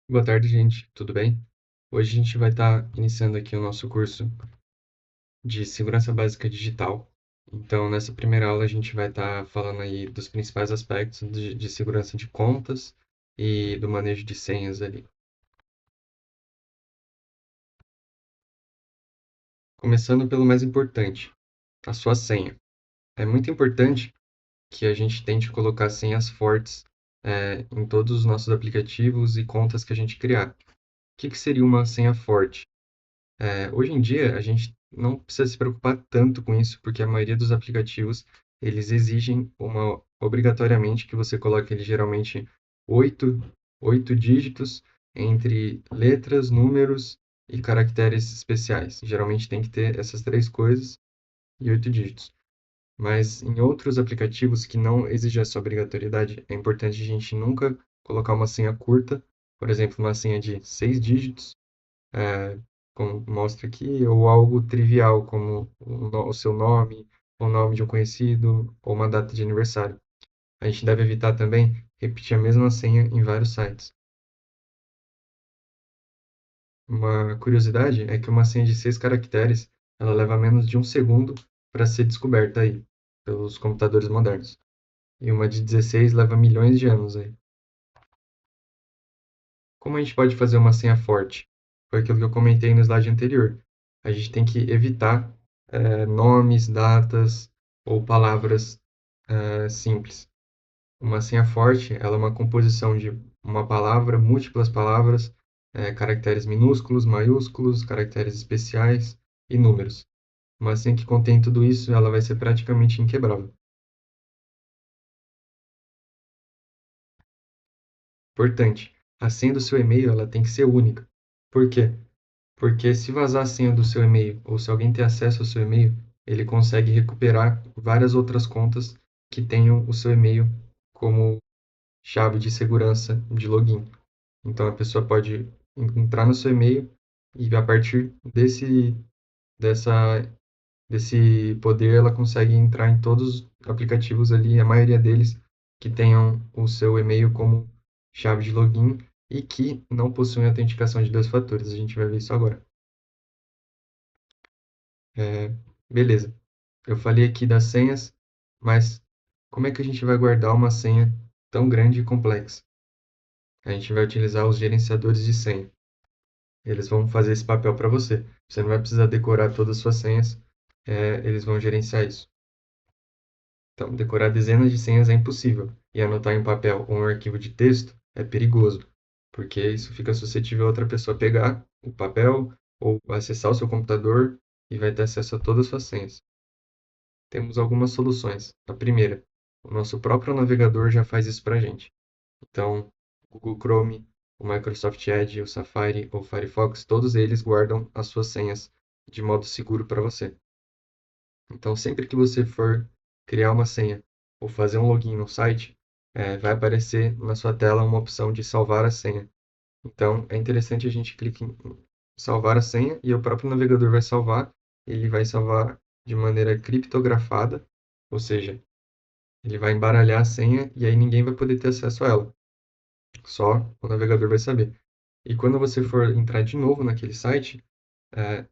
Boa tarde, gente. Tudo bem? Hoje a gente vai estar iniciando aqui o nosso curso de Segurança Básica Digital. Então, nessa primeira aula, a gente vai estar falando aí dos principais aspectos de segurança de contas e do manejo de senhas ali. Começando pelo mais importante, a sua senha. É muito importante que a gente tente colocar senhas fortes, em todos os nossos aplicativos e contas que a gente criar. O que seria uma senha forte? Hoje em dia, a gente não precisa se preocupar tanto com isso, porque a maioria dos aplicativos, eles exigem obrigatoriamente que você coloque ele geralmente oito, oito dígitos entre letras, números e caracteres especiais. Geralmente tem que ter essas três coisas e oito dígitos. Mas em outros aplicativos que não exigem essa obrigatoriedade, é importante a gente nunca colocar uma senha curta, por exemplo, uma senha de seis dígitos, é, como mostra aqui, ou algo trivial, como o seu nome, o nome de um conhecido, ou uma data de aniversário. A gente deve evitar também repetir a mesma senha em vários sites. Uma curiosidade é que uma senha de 6 caracteres, ela leva menos de um segundo para ser descoberta aí, pelos computadores modernos. E uma de 16 leva milhões de anos aí. Como a gente pode fazer uma senha forte? Foi aquilo que eu comentei no slide anterior. A gente tem que evitar nomes, datas ou palavras simples. Uma senha forte, ela é uma composição de uma palavra, múltiplas palavras, caracteres minúsculos, maiúsculos, caracteres especiais e números. Uma senha que contém tudo isso, ela vai ser praticamente inquebrável. Importante, a senha do seu e-mail, ela tem que ser única. Por quê? Porque se vazar a senha do seu e-mail, ou se alguém ter acesso ao seu e-mail, ele consegue recuperar várias outras contas que tenham o seu e-mail como chave de segurança de login. Então a pessoa pode entrar no seu e-mail e a partir dessa, desse poder ela consegue entrar em todos os aplicativos ali, a maioria deles que tenham o seu e-mail como chave de login e que não possuem autenticação de dois fatores. A gente vai ver isso agora. É, beleza. Eu falei aqui das senhas, mas como é que a gente vai guardar uma senha tão grande e complexa? A gente vai utilizar os gerenciadores de senha. Eles vão fazer esse papel para você. Você não vai precisar decorar todas as suas senhas, eles vão gerenciar isso. Então, decorar dezenas de senhas é impossível, e anotar em papel ou em um arquivo de texto é perigoso, porque isso fica suscetível a outra pessoa pegar o papel ou acessar o seu computador e vai ter acesso a todas as suas senhas. Temos algumas soluções. A primeira, o nosso próprio navegador já faz isso para a gente. Então, o Google Chrome, o Microsoft Edge, o Safari ou o Firefox, todos eles guardam as suas senhas de modo seguro para você. Então, sempre que você for criar uma senha ou fazer um login no site, vai aparecer na sua tela uma opção de salvar a senha. Então, é interessante a gente clicar em salvar a senha e o próprio navegador vai salvar. Ele vai salvar de maneira criptografada, ou seja, ele vai embaralhar a senha e aí ninguém vai poder ter acesso a ela. Só o navegador vai saber. E quando você for entrar de novo naquele site,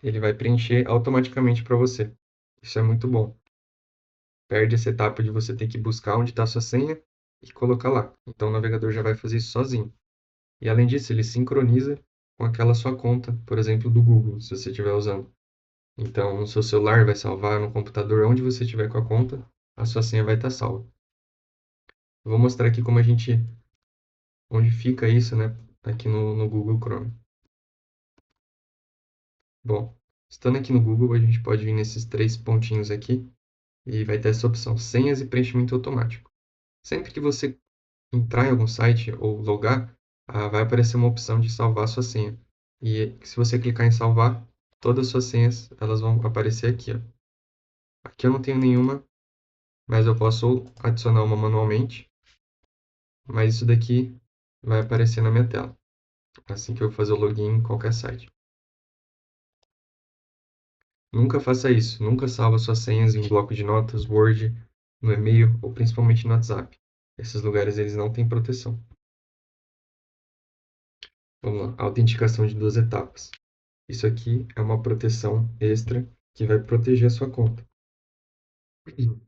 ele vai preencher automaticamente para você. Isso é muito bom. Perde essa etapa de você ter que buscar onde está a sua senha e colocar lá. Então o navegador já vai fazer isso sozinho. E além disso, ele sincroniza com aquela sua conta, por exemplo, do Google, se você estiver usando. Então, no seu celular vai salvar, no computador, onde você estiver com a conta, a sua senha vai estar salva. Eu vou mostrar aqui como a gente, onde fica isso, né, aqui no Google Chrome. Bom, estando aqui no Google, a gente pode vir nesses três pontinhos aqui e vai ter essa opção, senhas e preenchimento automático. Sempre que você entrar em algum site ou logar, vai aparecer uma opção de salvar sua senha. E se você clicar em salvar, todas as suas senhas elas vão aparecer aqui, ó. Aqui eu não tenho nenhuma, mas eu posso adicionar uma manualmente. Mas isso daqui vai aparecer na minha tela, assim que eu fazer o login em qualquer site. Nunca faça isso. Nunca salva suas senhas em bloco de notas, Word, no e-mail ou principalmente no WhatsApp. Esses lugares eles não têm proteção. Vamos lá. Autenticação de duas etapas. Isso aqui é uma proteção extra que vai proteger a sua conta. O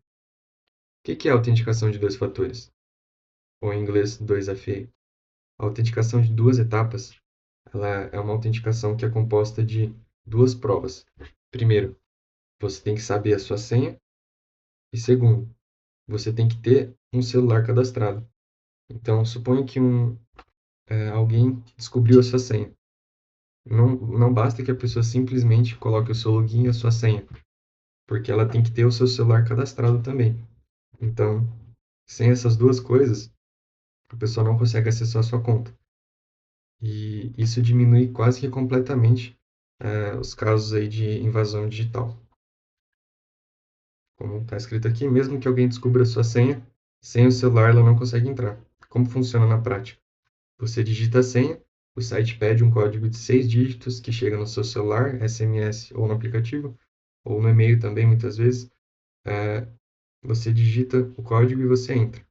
que é a autenticação de dois fatores? Ou em inglês, 2FA. A autenticação de duas etapas, ela é uma autenticação que é composta de duas provas. Primeiro, você tem que saber a sua senha. E segundo, você tem que ter um celular cadastrado. Então, suponha que alguém descobriu a sua senha. Não basta que a pessoa simplesmente coloque o seu login e a sua senha, porque ela tem que ter o seu celular cadastrado também. Então, sem essas duas coisas, a pessoa não consegue acessar a sua conta. E isso diminui quase que completamente os casos aí de invasão digital. Como está escrito aqui, mesmo que alguém descubra a sua senha, sem o celular ela não consegue entrar. Como funciona na prática? Você digita a senha, o site pede um código de 6 dígitos que chega no seu celular, SMS ou no aplicativo, ou no e-mail também, muitas vezes. Você digita o código e você entra.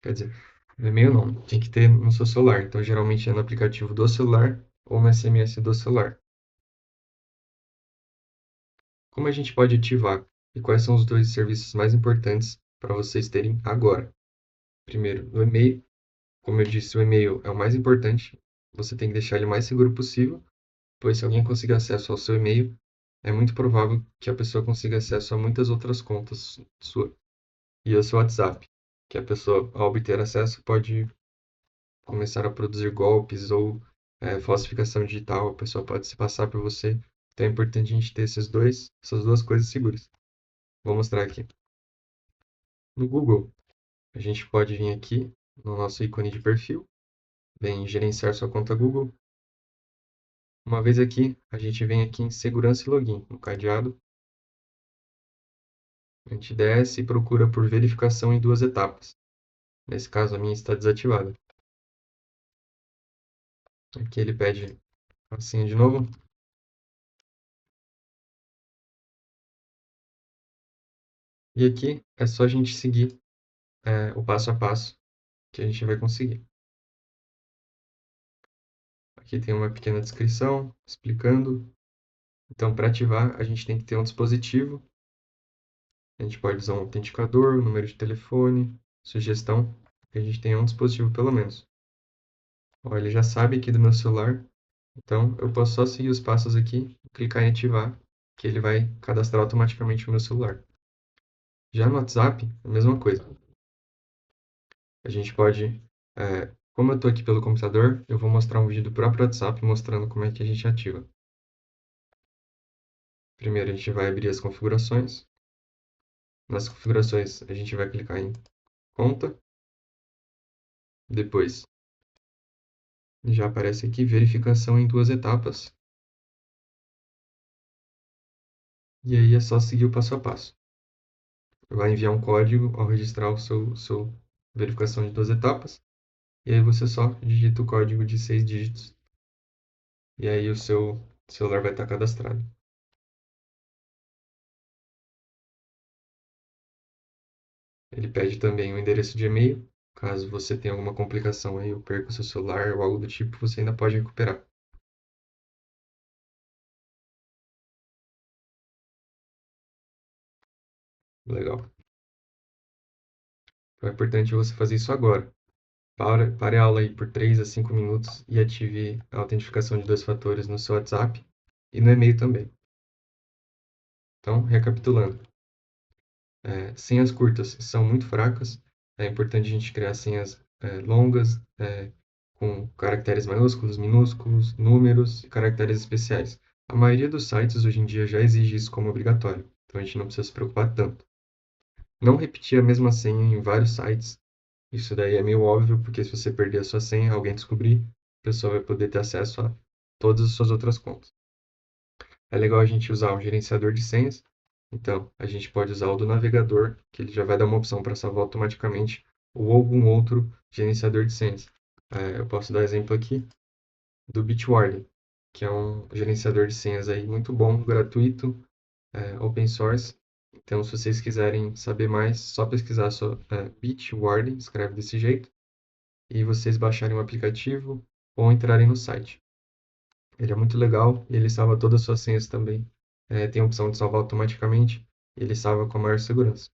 Quer dizer, no e-mail não, tem que ter no seu celular. Então, geralmente é no aplicativo do celular ou no SMS do celular. Como a gente pode ativar? E quais são os dois serviços mais importantes para vocês terem agora? Primeiro, no e-mail. Como eu disse, o e-mail é o mais importante. Você tem que deixar ele o mais seguro possível, pois se alguém conseguir acesso ao seu e-mail, é muito provável que a pessoa consiga acesso a muitas outras contas sua. E o seu WhatsApp, que a pessoa, ao obter acesso, pode começar a produzir golpes ou falsificação digital, a pessoa pode se passar por você. Então é importante a gente ter essas duas coisas seguras. Vou mostrar aqui. No Google, a gente pode vir aqui no nosso ícone de perfil, vem gerenciar sua conta Google. Uma vez aqui, a gente vem aqui em segurança e login, no cadeado. A gente desce e procura por verificação em duas etapas. Nesse caso, a minha está desativada. Aqui ele pede a senha de novo. E aqui é só a gente seguir o passo a passo que a gente vai conseguir. Aqui tem uma pequena descrição explicando. Então, para ativar, a gente tem que ter um dispositivo. A gente pode usar um autenticador, um número de telefone, sugestão, que a gente tenha um dispositivo pelo menos. Ó, ele já sabe aqui do meu celular, então eu posso só seguir os passos aqui, clicar em ativar, que ele vai cadastrar automaticamente o meu celular. Já no WhatsApp, a mesma coisa. A gente pode, como eu estou aqui pelo computador, eu vou mostrar um vídeo do próprio WhatsApp mostrando como é que a gente ativa. Primeiro a gente vai abrir as configurações. Nas configurações a gente vai clicar em conta. Depois já aparece aqui verificação em duas etapas. E aí é só seguir o passo a passo. Vai enviar um código ao registrar o seu verificação de duas etapas. E aí você só digita o código de 6 dígitos. E aí o seu celular vai estar cadastrado. Ele pede também o endereço de e-mail. Caso você tenha alguma complicação aí, ou perca o seu celular ou algo do tipo, você ainda pode recuperar. Legal. Então é importante você fazer isso agora. Pare a aula aí por 3 a 5 minutos e ative a autentificação de dois fatores no seu WhatsApp e no e-mail também. Então, recapitulando. Senhas curtas são muito fracas. É importante a gente criar senhas longas, com caracteres maiúsculos, minúsculos, números e caracteres especiais. A maioria dos sites hoje em dia já exige isso como obrigatório, então a gente não precisa se preocupar tanto. Não repetir a mesma senha em vários sites. Isso daí é meio óbvio, porque se você perder a sua senha, alguém descobrir, a pessoa vai poder ter acesso a todas as suas outras contas. É legal a gente usar um gerenciador de senhas. Então, a gente pode usar o do navegador, que ele já vai dar uma opção para salvar automaticamente, ou algum outro gerenciador de senhas. Eu posso dar exemplo aqui do Bitwarden, que é um gerenciador de senhas aí muito bom, gratuito, open source. Então, se vocês quiserem saber mais, só pesquisar Bitwarden, escreve desse jeito, e vocês baixarem o aplicativo ou entrarem no site. Ele é muito legal e ele salva todas as suas senhas também. Tem a opção de salvar automaticamente e ele salva com a maior segurança.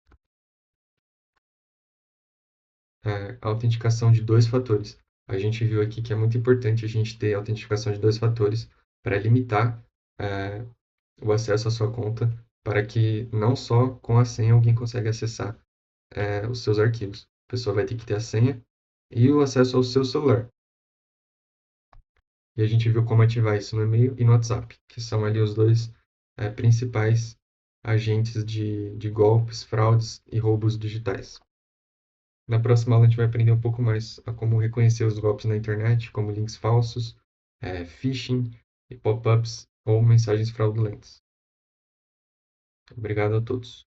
A autenticação de dois fatores. A gente viu aqui que é muito importante a gente ter autenticação de dois fatores para limitar é, o acesso à sua conta, para que não só com a senha alguém consegue acessar os seus arquivos. A pessoa vai ter que ter a senha e o acesso ao seu celular. E a gente viu como ativar isso no e-mail e no WhatsApp, que são ali os dois principais agentes de golpes, fraudes e roubos digitais. Na próxima aula a gente vai aprender um pouco mais a como reconhecer os golpes na internet, como links falsos, phishing e pop-ups ou mensagens fraudulentas. Obrigado a todos.